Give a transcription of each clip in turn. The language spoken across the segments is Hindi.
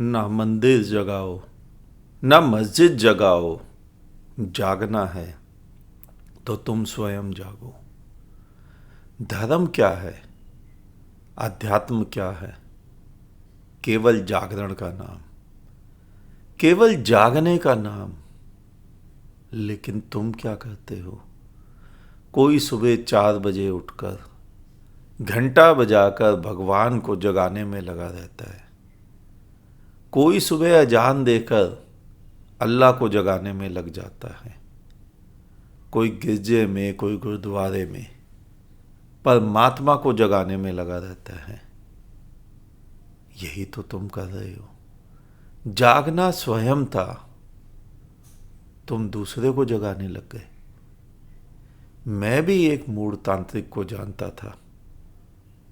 ना मंदिर जगाओ, ना मस्जिद जगाओ। जागना है तो तुम स्वयं जागो। धर्म क्या है, अध्यात्म क्या है? केवल जागरण का नाम, केवल जागने का नाम। लेकिन तुम क्या करते हो? कोई सुबह 4 बजे उठकर घंटा बजाकर भगवान को जगाने में लगा रहता है। कोई सुबह अजान देकर अल्लाह को जगाने में लग जाता है। कोई गिरजे में, कोई गुरुद्वारे में परमात्मा को जगाने में लगा रहता है। यही तो तुम कर रहे हो। जागना स्वयं था, तुम दूसरे को जगाने लग गए। मैं भी एक मूढ़तांत्रिक को जानता था।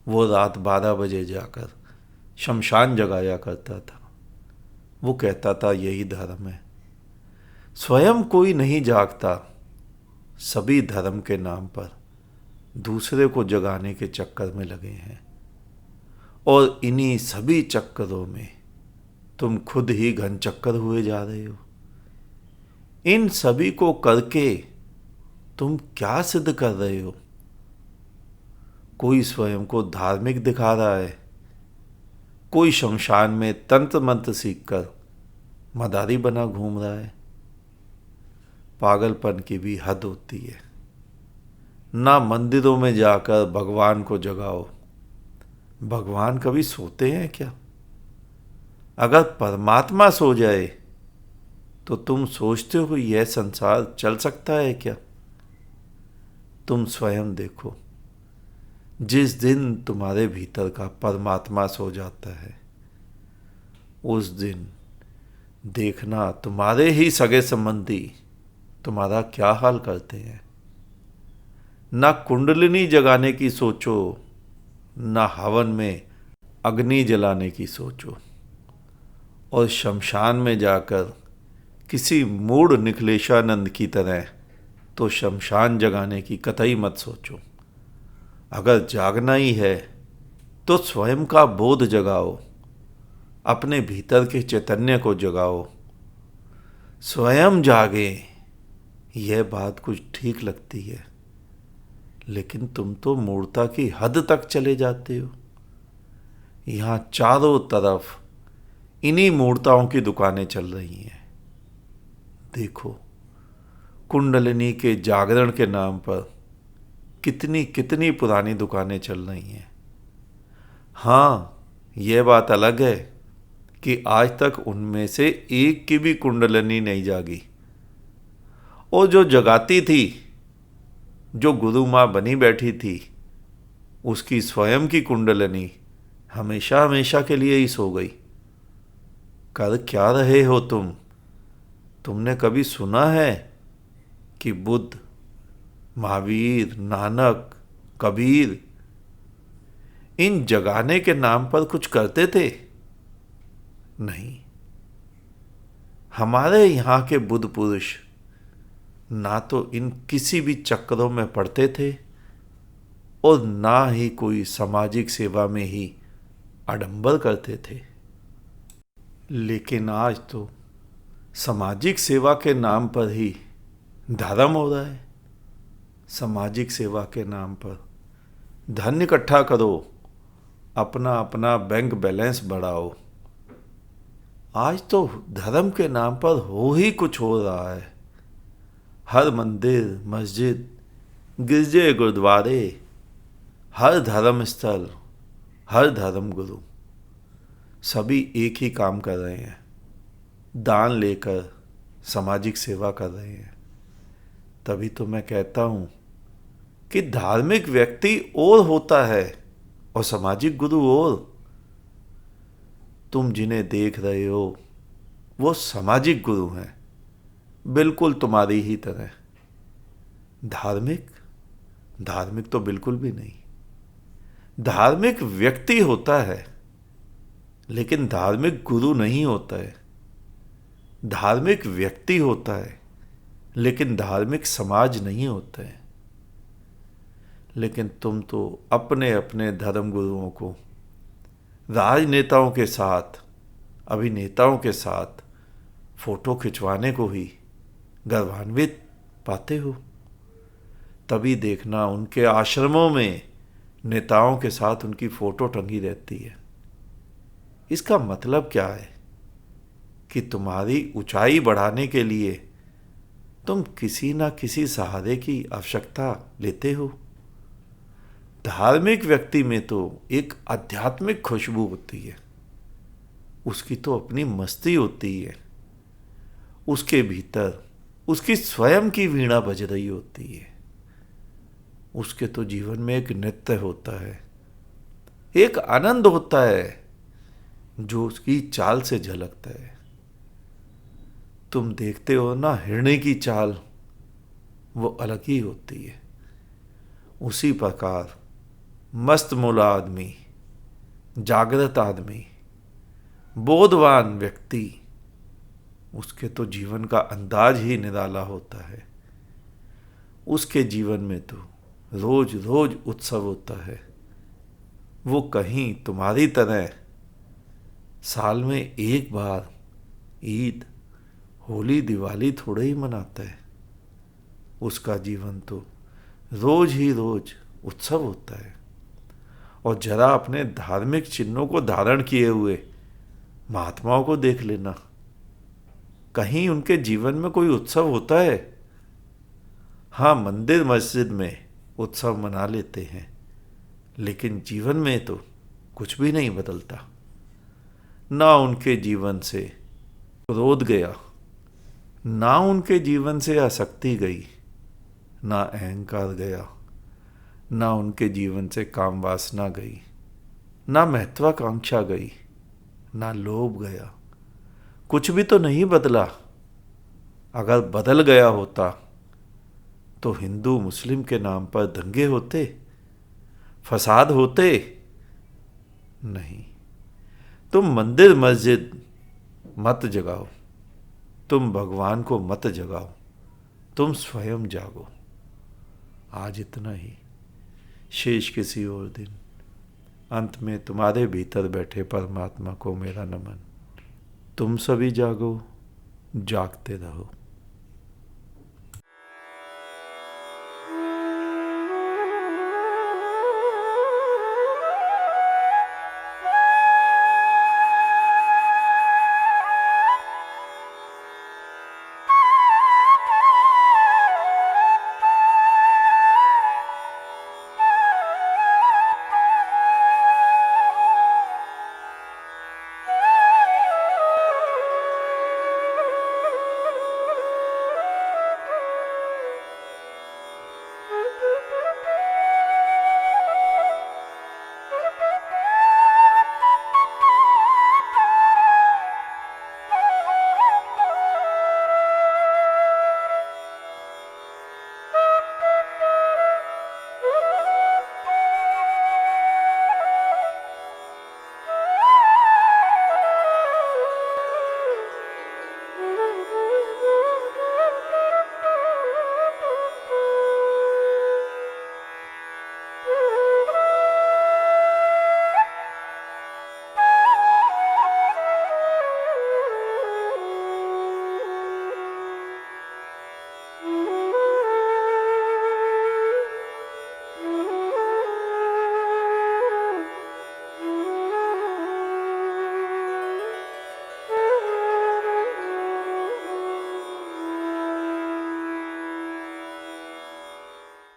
वो रात 12 बजे जाकर शमशान जगाया करता था। वो कहता था यही धर्म है। स्वयं कोई नहीं जागता, सभी धर्म के नाम पर दूसरे को जगाने के चक्कर में लगे हैं। और इन्हीं सभी चक्करों में तुम खुद ही घन चक्कर हुए जा रहे हो। इन सभी को करके तुम क्या सिद्ध कर रहे हो? कोई स्वयं को धार्मिक दिखा रहा है, कोई शमशान में तंत्र मंत्र सीखकर मदारी बना घूम रहा है। पागलपन की भी हद होती है। ना मंदिरों में जाकर भगवान को जगाओ। भगवान कभी सोते हैं क्या? अगर परमात्मा सो जाए तो तुम सोचते हो यह संसार चल सकता है क्या? तुम स्वयं देखो, जिस दिन तुम्हारे भीतर का परमात्मा सो जाता है, उस दिन देखना तुम्हारे ही सगे संबंधी तुम्हारा क्या हाल करते हैं। ना कुंडलिनी जगाने की सोचो, ना हवन में अग्नि जलाने की सोचो। और शमशान में जाकर किसी मूढ़ निखिलेशानंद की तरह तो शमशान जगाने की कतई मत सोचो। अगर जागना ही है तो स्वयं का बोध जगाओ, अपने भीतर के चैतन्य को जगाओ। स्वयं जागे, यह बात कुछ ठीक लगती है, लेकिन तुम तो मूर्ता की हद तक चले जाते हो। यहां चारों तरफ इन्हीं मूर्ताओं की दुकानें चल रही हैं। देखो, कुंडलिनी के जागरण के नाम पर कितनी कितनी पुरानी दुकानें चल रही हैं। हाँ, यह बात अलग है कि आज तक उनमें से एक की भी कुंडलिनी नहीं जागी। और जो जगाती थी, जो गुरु माँ बनी बैठी थी, उसकी स्वयं की कुंडलिनी हमेशा हमेशा के लिए ही सो गई। कर क्या रहे हो तुम? तुमने कभी सुना है कि बुद्ध, महावीर, नानक, कबीर इन जगाने के नाम पर कुछ करते थे? नहीं। हमारे यहाँ के बुद्ध पुरुष ना तो इन किसी भी चक्करों में पड़ते थे और ना ही कोई सामाजिक सेवा में ही आडंबर करते थे। लेकिन आज तो सामाजिक सेवा के नाम पर ही धर्म हो रहा है। सामाजिक सेवा के नाम पर धन इकट्ठा करो, अपना अपना बैंक बैलेंस बढ़ाओ। आज तो धर्म के नाम पर हो ही कुछ हो रहा है। हर मंदिर, मस्जिद, गिरजे, गुरुद्वारे, हर धर्म स्थल, हर धर्म गुरु सभी एक ही काम कर रहे हैं। दान लेकर सामाजिक सेवा कर रहे हैं। तभी तो मैं कहता हूं कि धार्मिक व्यक्ति और होता है और सामाजिक गुरु और। तुम जिन्हें देख रहे हो वो सामाजिक गुरु हैं, बिल्कुल तुम्हारी ही तरह। धार्मिक धार्मिक तो बिल्कुल भी नहीं। धार्मिक व्यक्ति होता है, लेकिन धार्मिक गुरु नहीं होता है। धार्मिक व्यक्ति होता है, लेकिन धार्मिक समाज नहीं होता है। लेकिन तुम तो अपने अपने धर्म गुरुओं को राजनेताओं के साथ अभिनेताओं के साथ फोटो खिंचवाने को ही गौरवान्वित पाते हो, तभी देखना उनके आश्रमों में नेताओं के साथ उनकी फोटो टंगी रहती है। इसका मतलब क्या है कि तुम्हारी ऊंचाई बढ़ाने के लिए तुम किसी ना किसी सहारे की आवश्यकता लेते हो। धार्मिक व्यक्ति में तो एक आध्यात्मिक खुशबू होती है, उसकी तो अपनी मस्ती होती है, उसके भीतर उसकी स्वयं की वीणा बज रही होती है, उसके तो जीवन में एक नृत्य होता है, एक आनंद होता है जो उसकी चाल से झलकता है। तुम देखते हो ना हिरणी की चाल, वो अलग ही होती है। उसी प्रकार मस्त मोला आदमी, जागृत आदमी, बोधवान व्यक्ति, उसके तो जीवन का अंदाज ही निराला होता है। उसके जीवन में तो रोज रोज उत्सव होता है। वो कहीं तुम्हारी तरह साल में एक बार ईद, होली, दिवाली थोड़े ही मनाता है। उसका जीवन तो रोज ही रोज उत्सव होता है। और जरा अपने धार्मिक चिन्हों को धारण किए हुए महात्माओं को देख लेना, कहीं उनके जीवन में कोई उत्सव होता है? हाँ, मंदिर मस्जिद में उत्सव मना लेते हैं, लेकिन जीवन में तो कुछ भी नहीं बदलता। ना उनके जीवन से क्रोध गया, ना उनके जीवन से आसक्ति गई, ना अहंकार गया, ना उनके जीवन से काम वासना गई, ना महत्वाकांक्षा गई, ना लोभ गया। कुछ भी तो नहीं बदला। अगर बदल गया होता तो हिंदू मुस्लिम के नाम पर दंगे होते, फसाद होते? नहीं। तुम मंदिर मस्जिद मत जगाओ, तुम भगवान को मत जगाओ, तुम स्वयं जागो। आज इतना ही, शेष किसी और दिन। अंत में तुम्हारे भीतर बैठे परमात्मा को मेरा नमन। तुम सभी जागो, जागते रहो।